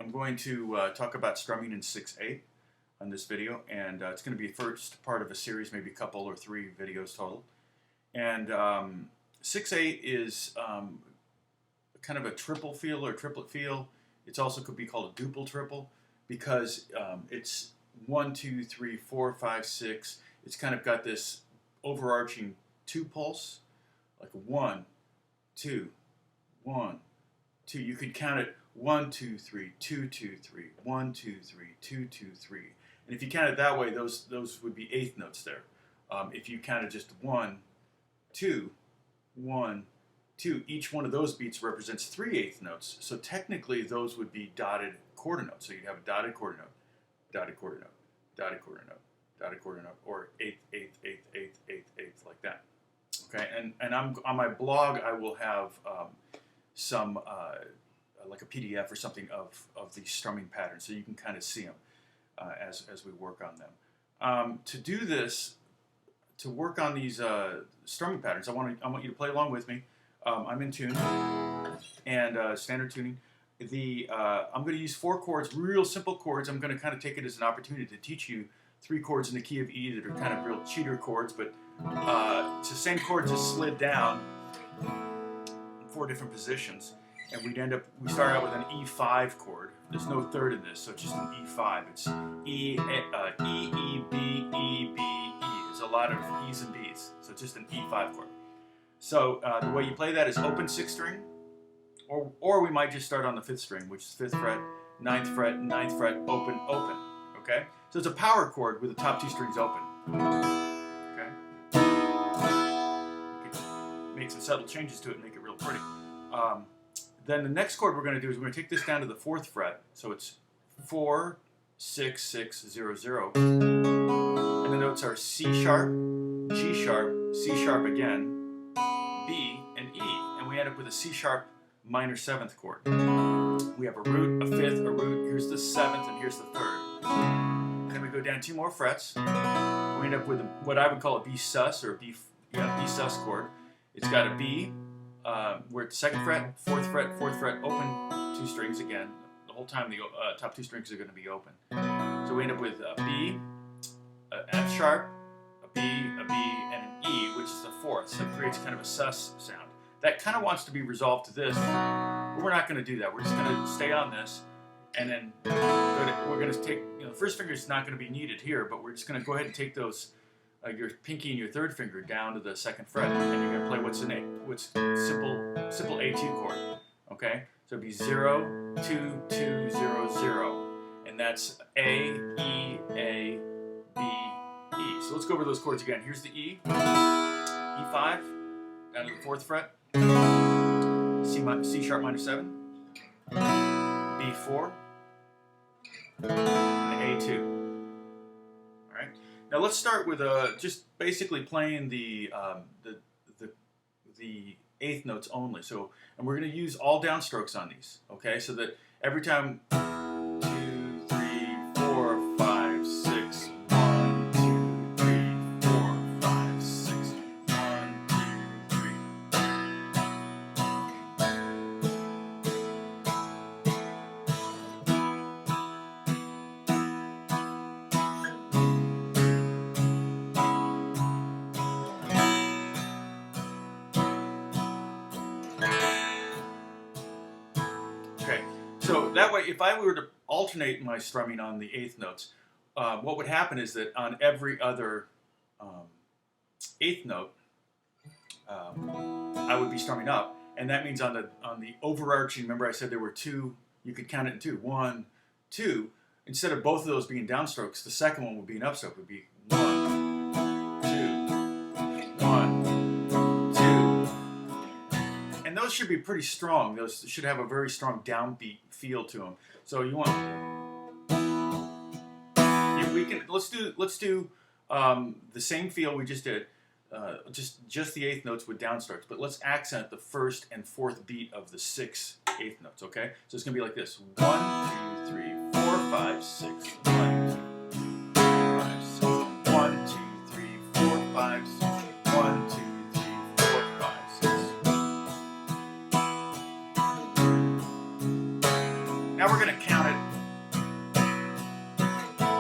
I'm going to talk about strumming in 6/8 on this video, and it's going to be the first part of a series, maybe a couple or 3 videos total. And 6/8 is kind of a triple feel or a triplet feel. It also could be called a duple triple because it's 1, 2, 3, 4, 5, 6. It's kind of got this overarching 2 pulse, like 1, 2, 1, 2. You could count it 1, 2, 3, 2, 2, 3, 1, 2, 3, 2, 2, 3. And if you count it that way, those would be 8th notes there. If you counted just 1, 2, 1, 2, each one of those beats represents 3 8th notes. So technically, those would be dotted quarter notes. So you'd have a dotted quarter note, dotted quarter note, dotted quarter note, dotted quarter note, or 8th, 8th, 8th, 8th, 8th, 8th, like that. Okay, and I'm on my blog. I will have some like a PDF or something of these strumming patterns, so you can kind of see them as we work on them. To do this, to work on these strumming patterns, I want you to play along with me. I'm in tune and standard tuning. I'm going to use 4 chords, real simple chords. I'm going to kind of take it as an opportunity to teach you 3 chords in the key of E that are kind of real cheater chords, but it's the same chord just slid down in 4 different positions, and we start out with an E5 chord. There's no third in this, so it's just an E5. It's E, E, B, E, B, E. There's a lot of E's and B's, so it's just an E5 chord. So the way you play that is open 6th string, or we might just start on the 5th string, which is 5th fret, 9th fret, 9th fret, open, open. Okay? So it's a power chord with the top 2 strings open. Okay? Make some subtle changes to it and make it real pretty. Then the next chord we're going to do is we're going to take this down to the 4th fret. So it's 4, 6, 6, 0, 0. And the notes are C sharp, G sharp, C sharp again, B, and E. And we end up with a C sharp minor 7th chord. We have a root, a 5th, a root. Here's the 7th, and here's the 3rd. And then we go down 2 more frets. We end up with what I would call a B sus, or B sus chord. It's got a B. We're at the 2nd fret, 4th fret, 4th fret, open 2 strings again. The whole time the top 2 strings are going to be open. So we end up with a B, an F sharp, a B, and an E, which is the 4th. So it creates kind of a sus sound. That kind of wants to be resolved to this, but we're not going to do that. We're just going to stay on this, and then we're going to take, the first finger is not going to be needed here, but we're just going to go ahead and take those, your pinky and your 3rd finger down to the 2nd fret, and you're going to play what's simple A2 chord. Okay, so it'd be 0, 2, 2, 0, 0, and that's A, E, A, B, E. So let's go over those chords again. Here's the E, E5, down to the 4th fret, C sharp minor 7, B4, and A2. All right. Now let's start with just basically playing the 8th notes only. So, and we're going to use all downstrokes on these. Okay, so that every time 2, 3, 4, 5, 6. 1, 2, 3, 4, 5, 6. 1, 2, 3. Okay, so that way, if I were to alternate my strumming on the 8th notes, what would happen is that on every other 8th note, I would be strumming up, and that means on the overarching. Remember, I said there were 2. You could count it in 2. 1, 2. Instead of both of those being downstrokes, the second one would be an upstroke. It would be 1, 2, 1, 2. And those should be pretty strong. Those should have a very strong downbeat feel to them. So you want, let's do the same feel we just did, just the 8th notes with downstrokes, but let's accent the 1st and 4th beat of the 6 8th notes. Okay, so it's gonna be like this: 1, 2, 3, 4, 5, 6. 1, 2, 5, 6. 1, 2, 3, 4, 5, 6. 1, 2, 3, 4, 5, 6. Now we're going to count it.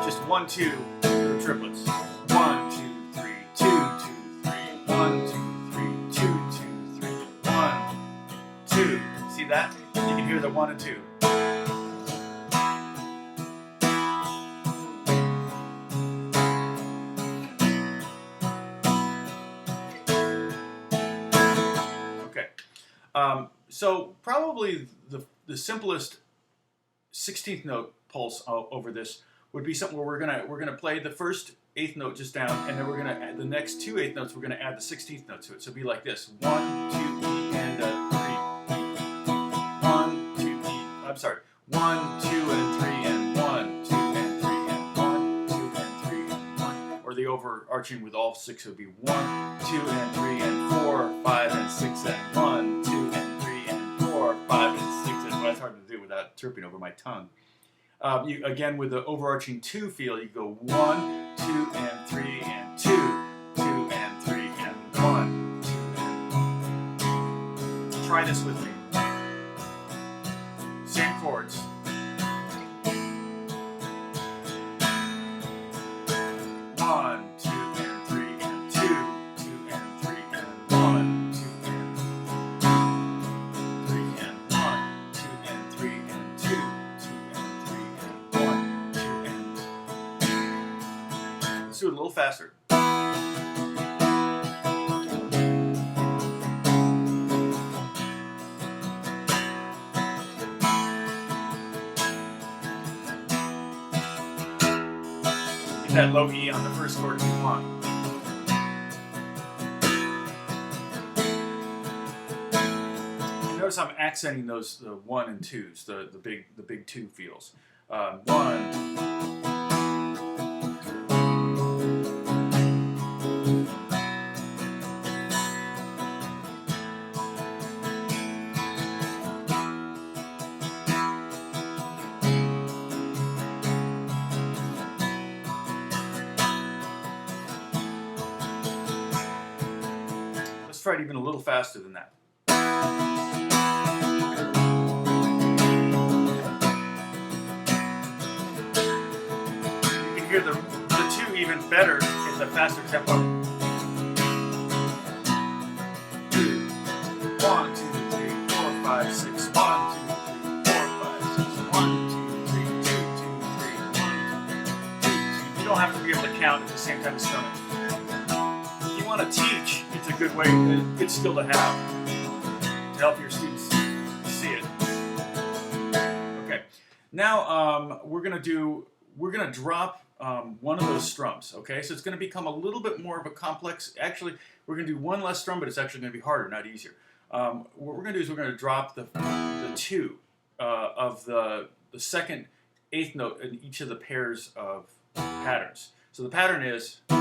Just 1, 2, the triplets. 1, 2, 3, 2, 2, 3. 1, 2, 3, 2, 2, 3. 1, 2. See that? You can hear the 1 and 2. Okay. So probably the simplest 16th note pulse over this would be something where we're gonna play the first 8th note just down, and then we're gonna add the next 2 8th notes. We're gonna add the 16th note to it. So it'd be like this: 1, 2, E, and 3. 1, 2, E. I'm sorry. 1, 2, and 3, and 1, 2, and 3, and 1, 2, and 3, and 1. Or the overarching with all 6 would be 1, 2, and 3, and 4, 5, and 6, and 1, 2, and 3, and 4, 5, and 6. And well, that's hard to do without tripping over my tongue. Again, with the overarching 2 feel, you go 1, 2, and 3, and 2, 2, and 3, and 1, 2, and... Try this with me. Same chords. One, 2, and 3, and 2, 2, and 3, and 1, 2, and 3, and 1, 2, and 3, and 2, 2, and 3, and 1, 2, and... Let's do it a little faster. That low E on the first chord if you want. You notice I'm accenting those the 1 and 2s, the big 2 feels. 1. Try it even a little faster than that. You can hear the 2 even better in the faster tempo. 2, 1, 2, 3, 4, 5, 6. 1, 2, 3, 4, 5, 6. 1, 2, 3, 2, 2, 3. 1, 2, 2. You don't have to be able to count at the same time as strumming. If you want to teach, it's a good way, a good skill to have to help your students see it. Okay, now we're gonna drop one of those strums. Okay, so it's gonna become a little bit more of a complex. Actually, we're gonna do one less strum, but it's actually gonna be harder, not easier. What we're gonna do is we're gonna drop the 2 of the second 8th note in each of the pairs of patterns. So the pattern is 2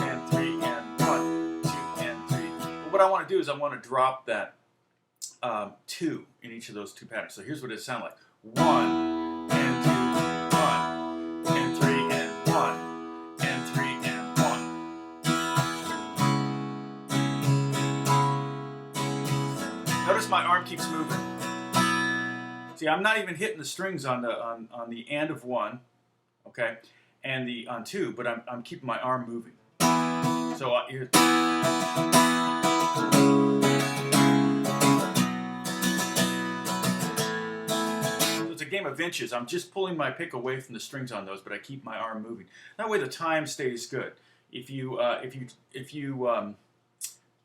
and 3 and 1, 2 and 3. But what I want to do is I want to drop that 2 in each of those 2 patterns. So here's what it sounds like: 1 and 2, 1 and 3 and 1 and 3 and 1. Notice my arm keeps moving. See, I'm not even hitting the strings on the and of 1, okay, and the on 2, but I'm keeping my arm moving. So here. So it's a game of inches. I'm just pulling my pick away from the strings on those, but I keep my arm moving. That way the time stays good. If you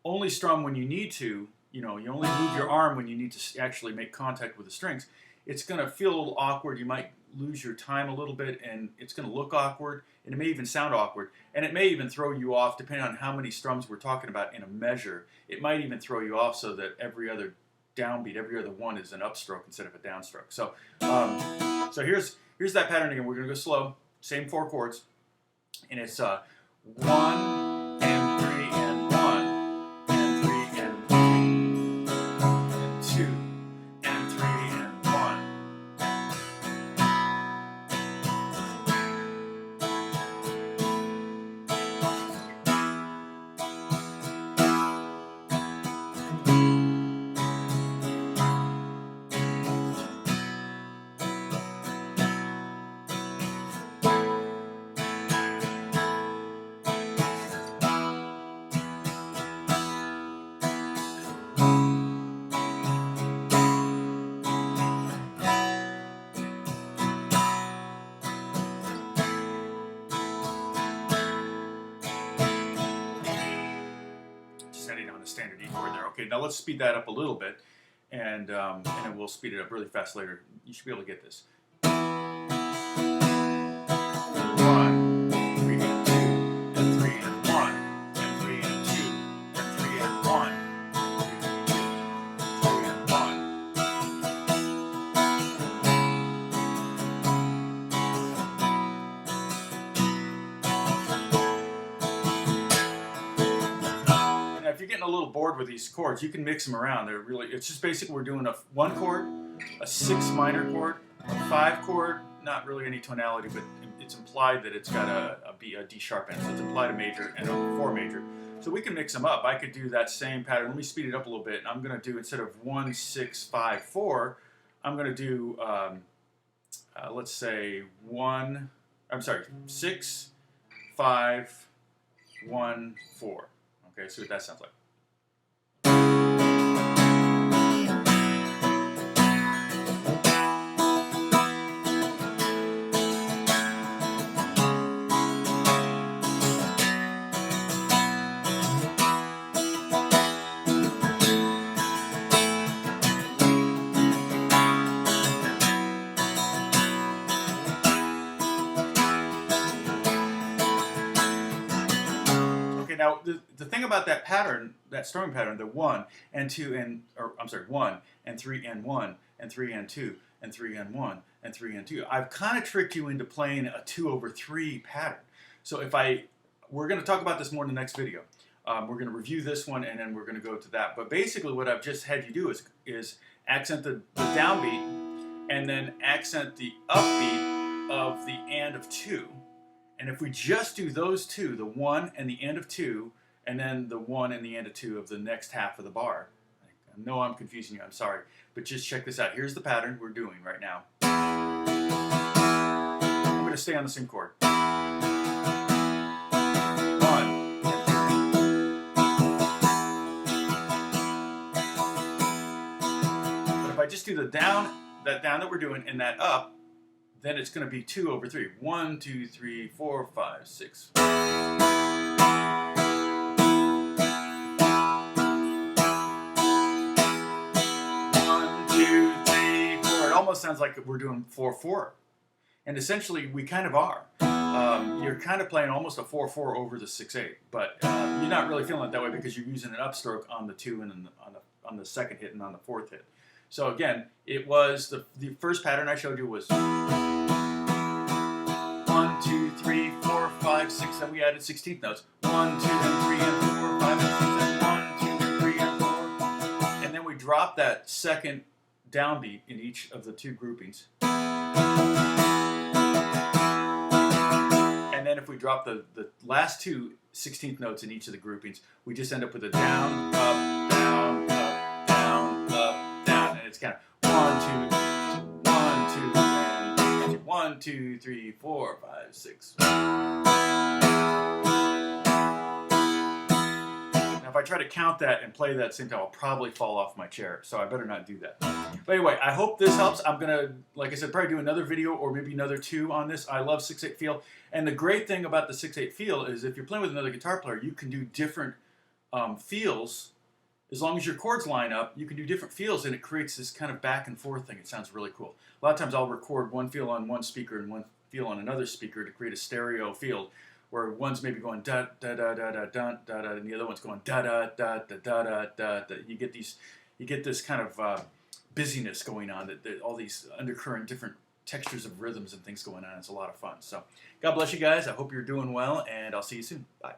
only strum when you need to, you only move your arm when you need to actually make contact with the strings, it's going to feel a little awkward. You might lose your time a little bit, and it's going to look awkward, and it may even sound awkward, and it may even throw you off depending on how many strums we're talking about in a measure. It might even throw you off so that every other downbeat, every other one is an upstroke instead of a downstroke. So, so here's that pattern again. We're going to go slow, same 4 chords, and it's 1 and 3 and 1 and 3 and 2 and 3 and 1. Okay, now let's speed that up a little bit, and then we'll speed it up really fast later. You should be able to get this. 1, 3 and 2, and 3 and 1, and 3 and 2, and 3 and 1, 3 and 1. Now, if you're getting a little bored with these chords, you can mix them around. They're really, it's just basically we're doing a 1 chord, a 6 minor chord, a 5 chord, not really any tonality, but it's implied that it's got a D sharp end, so it's implied a major and a 4 major. So we can mix them up. I could do that same pattern. Let me speed it up a little bit. I'm going to do, instead of 1, 6, 5, 4, I'm going to do, let's say 6, 5, 1, 4. Okay, see what that sounds like. Now, the thing about that pattern, that strumming pattern, the 1 and 2 and, or I'm sorry, 1 and 3 and 1 and 3 and 2 and 3 and 1 and 3 and 2. I've kind of tricked you into playing a 2/3 pattern. So we're going to talk about this more in the next video. We're going to review this one and then we're going to go to that. But basically, what I've just had you do is accent the downbeat and then accent the upbeat of the and of 2. And if we just do those two, the 1 and the end of 2, and then the 1 and the end of 2 of the next half of the bar. I know I'm confusing you, I'm sorry. But just check this out. Here's the pattern we're doing right now. I'm going to stay on the same chord. 1 and 2. But if I just do the down, that down that we're doing, and that up, then it's going to be 2/3. 1, 2, 3, 4, 5, 6. 1, 2, 3, 4. It almost sounds like we're doing 4/4, and essentially we kind of are. You're kind of playing almost a 4/4 over the 6/8, but you're not really feeling it that way because you're using an upstroke on the 2 and on the second hit and on the 4th hit. So again, it was the first pattern I showed you was 1, 2, 3, 4, 5, 6, and we added 16th notes. 1, 2, and 3, and 4, 5, and 6, and 1, 2, 3, and 4. And then we drop that second downbeat in each of the 2 groupings. And then if we drop the last 2 16th notes in each of the groupings, we just end up with a down, up, down, up, down, up, down. And it's kind of 1, 2, 1, 2, 3, 4, 5, 6. Now, if I try to count that and play that at the same time, I'll probably fall off my chair, so I better not do that. But anyway, I hope this helps. I'm going to, like I said, probably do another video or maybe another 2 on this. I love 6/8 feel. And the great thing about the 6/8 feel is if you're playing with another guitar player, you can do different feels. As long as your chords line up, you can do different feels, and it creates this kind of back and forth thing. It sounds really cool. A lot of times I'll record one feel on one speaker and one feel on another speaker to create a stereo field, where one's maybe going da da da da da da da da, and the other one's going da da da da da da da. You get this kind of busyness going on. That all these undercurrent, different textures of rhythms and things going on. It's a lot of fun. So God bless you guys. I hope you're doing well, and I'll see you soon. Bye.